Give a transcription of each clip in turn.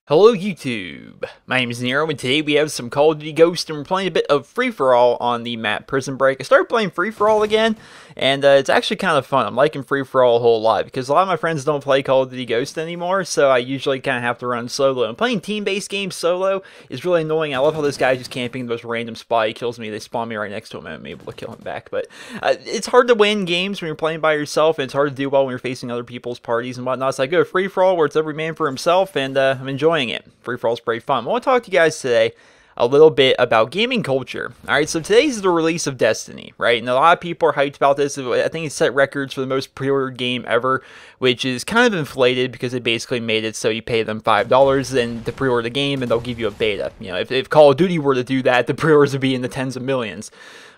Hello YouTube, my name is Nero, and today we have some Call of Duty Ghost, and we're playing a bit of free-for-all on the map Prison Break. I started playing free-for-all again, and it's actually kind of fun. I'm liking free-for-all a whole lot, because a lot of my friends don't play Call of Duty Ghost anymore, so I usually kind of have to run solo. And playing team-based games solo is really annoying. I love how this guy's just camping in the most random spot. He kills me, they spawn me right next to him, and I'm able to kill him back. But it's hard to win games when you're playing by yourself, and it's hard to do well when you're facing other people's parties and whatnot. So I go free-for-all, where it's every man for himself, and I'm enjoying it. Free-for-all is pretty fun. I want to talk to you guys today a little bit about gaming culture. Alright, so today's the release of Destiny, right? And a lot of people are hyped about this. I think it set records for the most pre-ordered game ever, which is kind of inflated because they basically made it so you pay them $5 and to pre-order the game, and they'll give you a beta. You know, if Call of Duty were to do that, the pre-orders would be in the tens of millions.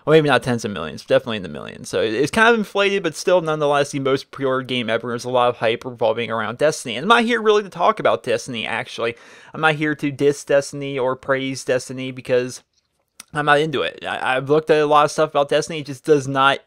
Well, maybe not tens of millions, definitely in the millions. So it's kind of inflated, but still nonetheless the most pre-ordered game ever. There's a lot of hype revolving around Destiny. And I'm not here really to talk about Destiny, actually. I'm not here to diss Destiny or praise Destiny because I'm not into it. I've looked at a lot of stuff about Destiny. It just does not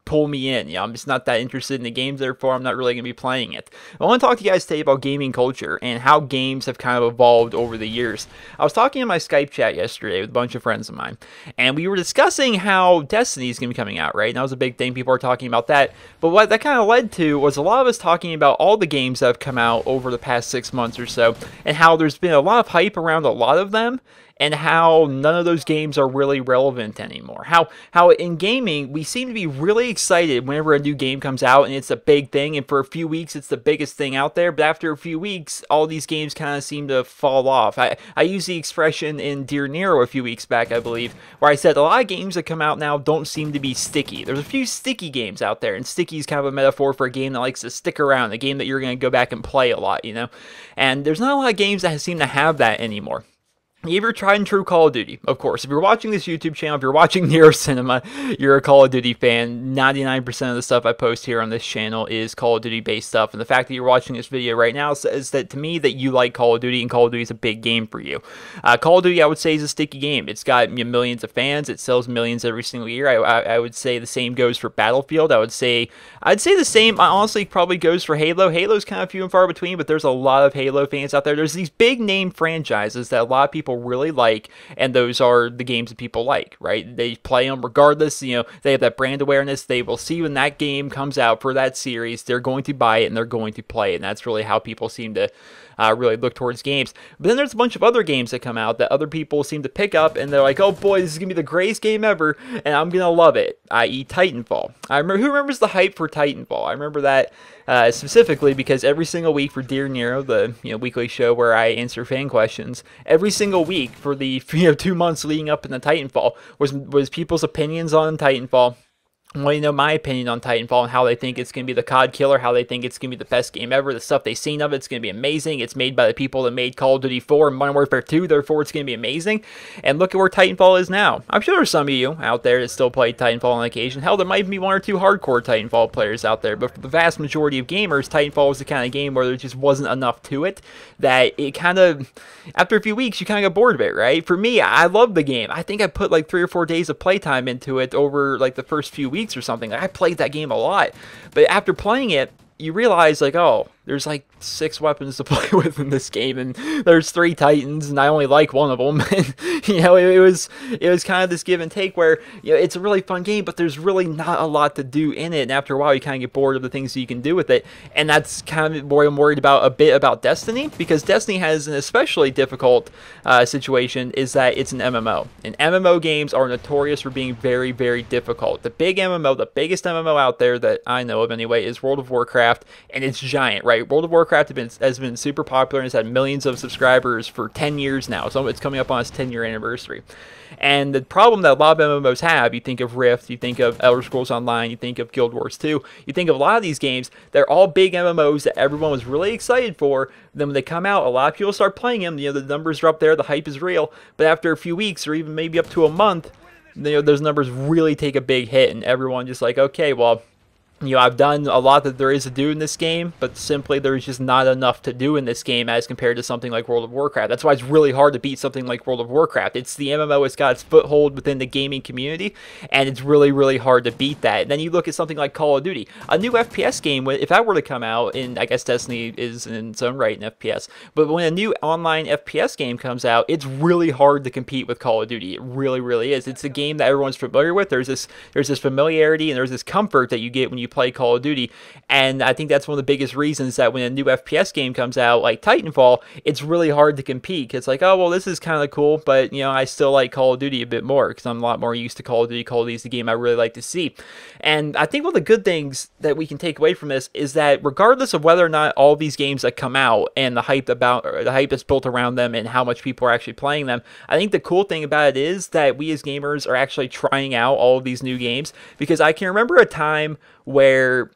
pull me in. You know, I'm just not that interested in the games, therefore I'm not really going to be playing it. I want to talk to you guys today about gaming culture and how games have kind of evolved over the years. I was talking in my Skype chat yesterday with a bunch of friends of mine, and we were discussing how Destiny is going to be coming out, right? And that was a big thing. People are talking about that. But what that kind of led to was a lot of us talking about all the games that have come out over the past 6 months or so, and how there's been a lot of hype around a lot of them, and how none of those games are really relevant anymore. How in gaming, we seem to be really excited whenever a new game comes out, and it's a big thing, and for a few weeks, it's the biggest thing out there, but after a few weeks, all these games kind of seem to fall off. I used the expression in Dear Nero a few weeks back, I believe, where I said a lot of games that come out now don't seem to be sticky. There's a few sticky games out there, and sticky is kind of a metaphor for a game that likes to stick around, a game that you're going to go back and play a lot, you know? And there's not a lot of games that seem to have that anymore. You have your tried and true Call of Duty, of course. If you're watching this YouTube channel, if you're watching NerosCinema, you're a Call of Duty fan. 99% of the stuff I post here on this channel is Call of Duty based stuff. And the fact that you're watching this video right now says that to me that you like Call of Duty, and Call of Duty is a big game for you. Call of Duty, I would say, is a sticky game. It's got millions of fans. It sells millions every single year. I would say the same goes for Battlefield. I'd say the same, honestly, probably goes for Halo. Halo's kind of few and far between, but there's a lot of Halo fans out there. There's these big name franchises that a lot of people really like, and those are the games that people like, right? They play them regardless. You know, they have that brand awareness. They will see when that game comes out for that series, they're going to buy it and they're going to play it, and that's really how people seem to really look towards games. But then there's a bunch of other games that come out that other people seem to pick up, and they're like, oh boy, this is gonna be the greatest game ever, and I'm gonna love it, i.e. Titanfall. Who remembers the hype for Titanfall? I remember that specifically because every single week for Dear Nero, the weekly show where I answer fan questions, every single week for the 2 months leading up in the Titanfall was people's opinions on Titanfall. Well, you know, my opinion on Titanfall and how they think it's going to be the COD killer, how they think it's going to be the best game ever, the stuff they've seen of it's going to be amazing. It's made by the people that made Call of Duty 4 and Modern Warfare 2, therefore it's going to be amazing. And look at where Titanfall is now. I'm sure there's some of you out there that still play Titanfall on occasion. Hell, there might even be 1 or 2 hardcore Titanfall players out there, but for the vast majority of gamers, Titanfall was the kind of game where there just wasn't enough to it, that it kind of, after a few weeks, you kind of got bored of it, right? For me, I love the game. I think I put like 3 or 4 days of playtime into it over like the first few weeks or something. I played that game a lot, but after playing it, you realize like, oh, there's like 6 weapons to play with in this game, and there's 3 Titans, and I only like one of them. And it was kind of this give and take where it's a really fun game, but there's really not a lot to do in it. And after a while, you kind of get bored of the things that you can do with it, and that's kind of what I'm worried about a bit about Destiny, because Destiny has an especially difficult situation is that it's an MMO, and MMO games are notorious for being very, very difficult. The big MMO, the biggest MMO out there that I know of anyway, is World of Warcraft, and it's giant, right? World of Warcraft has been super popular and has had millions of subscribers for 10 years now. So it's coming up on its 10-year anniversary. And the problem that a lot of MMOs have, you think of Rift, you think of Elder Scrolls Online, you think of Guild Wars 2, you think of a lot of these games, they're all big MMOs that everyone was really excited for. Then when they come out, a lot of people start playing them. The numbers are up there, the hype is real. But after a few weeks, or even maybe up to a month, those numbers really take a big hit, and everyone just like, okay, well, You know, I've done a lot that there is to do in this game, but simply there's just not enough to do in this game as compared to something like World of Warcraft. That's why it's really hard to beat something like World of Warcraft. It's the MMO, it's got its foothold within the gaming community, and it's really, really hard to beat that. And then you look at something like Call of Duty, a new FPS game, if that were to come out, and I guess Destiny is in its own right in FPS, but when a new online FPS game comes out, it's really hard to compete with Call of Duty. It really, really is. It's a game that everyone's familiar with. There's this familiarity and there's this comfort that you get when you play Call of Duty, and I think that's one of the biggest reasons that when a new FPS game comes out like Titanfall, it's really hard to compete. It's like, oh well, this is kind of cool, but you know, I still like Call of Duty a bit more because I'm a lot more used to Call of Duty. Call of Duty is the game I really like to see, and I think one of the good things that we can take away from this is that regardless of whether or not all these games that come out and the hype that's built around them and how much people are actually playing them, I think the cool thing about it is that we as gamers are actually trying out all of these new games, because I can remember a time where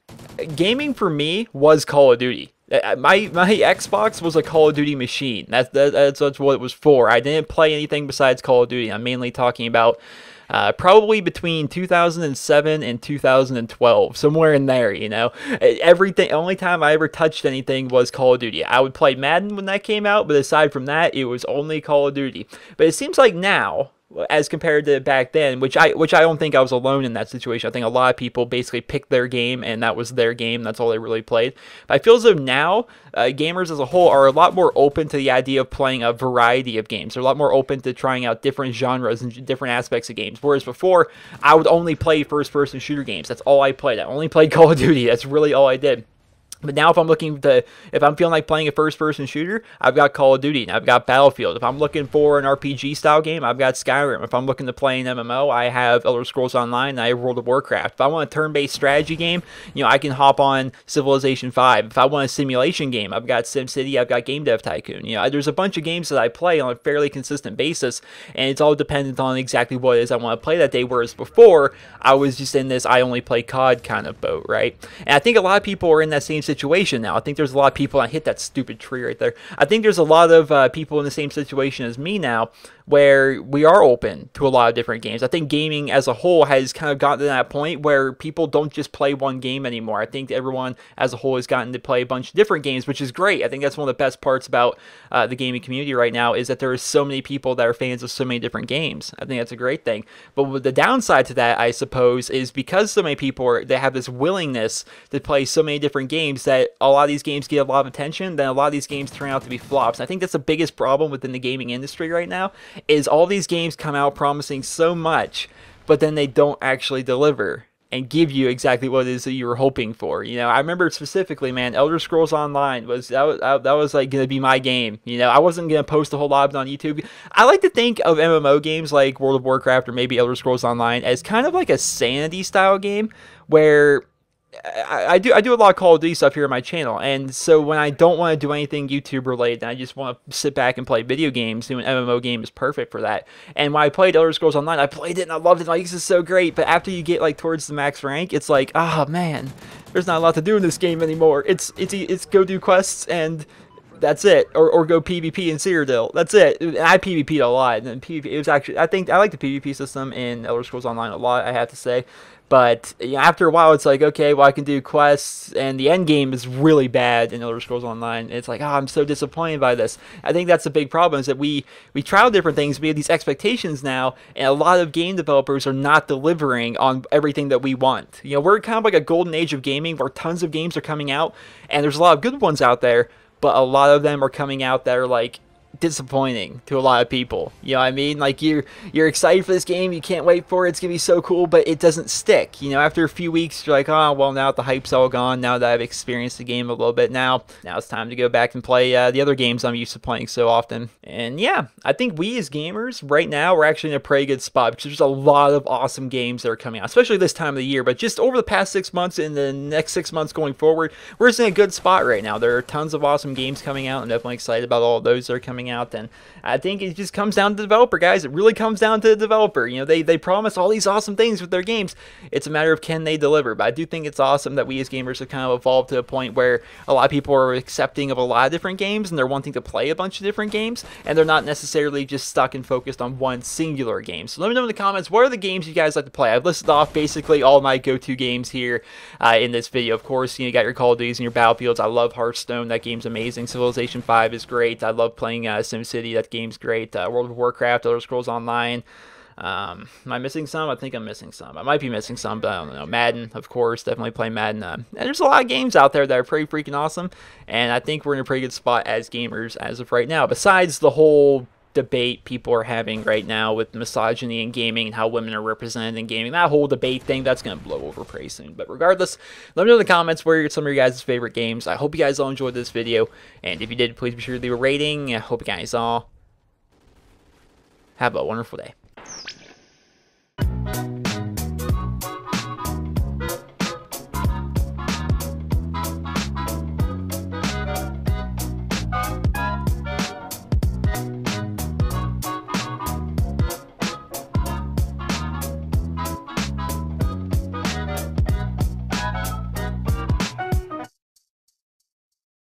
gaming for me was Call of Duty. My Xbox was a Call of Duty machine. That's what it was for. I didn't play anything besides Call of Duty. I'm mainly talking about probably between 2007 and 2012, somewhere in there, you know. Everything, only time I ever touched anything was Call of Duty. I would play Madden when that came out, but aside from that, it was only Call of Duty. But it seems like now, as compared to back then, which I don't think I was alone in that situation. I think a lot of people basically picked their game, and that was their game. That's all they really played. But I feel as though now, gamers as a whole are a lot more open to the idea of playing a variety of games. They're a lot more open to trying out different genres and different aspects of games. Whereas before, I would only play first-person shooter games. That's all I played. I only played Call of Duty. That's really all I did. But now if I'm feeling like playing a first-person shooter, I've got Call of Duty and I've got Battlefield. If I'm looking for an RPG style game, I've got Skyrim. If I'm looking to play an MMO, I have Elder Scrolls Online and I have World of Warcraft. If I want a turn-based strategy game, you know, I can hop on Civilization 5. If I want a simulation game, I've got SimCity, I've got Game Dev Tycoon. You know, there's a bunch of games that I play on a fairly consistent basis, and it's all dependent on exactly what it is I want to play that day, whereas before, I was just in this I only play COD kind of boat, right? And I think a lot of people are in that same situation now. I think there's a lot of people, I hit that stupid tree right there. I think there's a lot of people in the same situation as me now, where we are open to a lot of different games. I think gaming as a whole has kind of gotten to that point where people don't just play one game anymore. I think everyone as a whole has gotten to play a bunch of different games, which is great. I think that's one of the best parts about the gaming community right now, is that there are so many people that are fans of so many different games. I think that's a great thing. But the downside to that, I suppose, is because so many people they have this willingness to play so many different games, that a lot of these games get a lot of attention, then a lot of these games turn out to be flops. And I think that's the biggest problem within the gaming industry right now, is all these games come out promising so much, but then they don't actually deliver and give you exactly what it is that you were hoping for. You know, I remember specifically, man, Elder Scrolls Online was like gonna be my game. You know, I wasn't gonna post a whole lot of it on YouTube. I like to think of MMO games like World of Warcraft or maybe Elder Scrolls Online as kind of like a sanity style game, where I do a lot of Call of Duty stuff here on my channel, and so when I don't want to do anything YouTube related and I just want to sit back and play video games, an MMO game is perfect for that. And when I played Elder Scrolls Online, I played it and I loved it. Like, this is so great. But after you get like towards the max rank, it's like, oh man, there's not a lot to do in this game anymore. It's go do quests and that's it, or go PvP in Cyrodiil. That's it. And I PvP'd a lot, and then PvP, it was actually, I think I like the PvP system in Elder Scrolls Online a lot, I have to say. But you know, after a while, it's like, okay, well, I can do quests, and the end game is really bad in Elder Scrolls Online. It's like, oh, I'm so disappointed by this. I think that's the big problem, is that we try out different things, we have these expectations now, and a lot of game developers are not delivering on everything that we want. You know, we're kind of like a golden age of gaming, where tons of games are coming out, and there's a lot of good ones out there, but a lot of them are coming out that are like disappointing to a lot of people. You know what I mean? Like, you're excited for this game, you can't wait for it, it's gonna be so cool, but it doesn't stick. You know, after a few weeks, you're like, oh, well, now that the hype's all gone, now that I've experienced the game a little bit, now it's time to go back and play the other games I'm used to playing so often. And yeah, I think we as gamers right now, we're actually in a pretty good spot, because there's a lot of awesome games that are coming out, especially this time of the year. But just over the past 6 months and the next 6 months going forward, we're just in a good spot right now. There are tons of awesome games coming out. I'm definitely excited about all of those that are coming coming out. And I think it just comes down to the developer, guys. It really comes down to the developer. You know, they promise all these awesome things with their games. It's a matter of can they deliver. But I do think it's awesome that we as gamers have kind of evolved to a point where a lot of people are accepting of a lot of different games, and they're wanting to play a bunch of different games, and they're not necessarily just stuck and focused on one singular game. So let me know in the comments, what are the games you guys like to play? I've listed off basically all my go-to games here in this video. Of course, you got your Call of Duties and your Battlefields. I love Hearthstone. That game's amazing. Civilization 5 is great. I love playing SimCity. That game's great. World of Warcraft, Elder Scrolls Online. Am I missing some? I think I'm missing some. I might be missing some, but I don't know. Madden, of course, definitely play Madden. And there's a lot of games out there that are pretty freaking awesome, and I think we're in a pretty good spot as gamers as of right now. Besides the whole debate people are having right now with misogyny in gaming and how women are represented in gaming, that whole debate thing, that's going to blow over pretty soon. But regardless, let me know in the comments what are some of your guys' favorite games. I hope you guys all enjoyed this video, and if you did, please be sure to leave a rating. I hope you guys all have a wonderful day.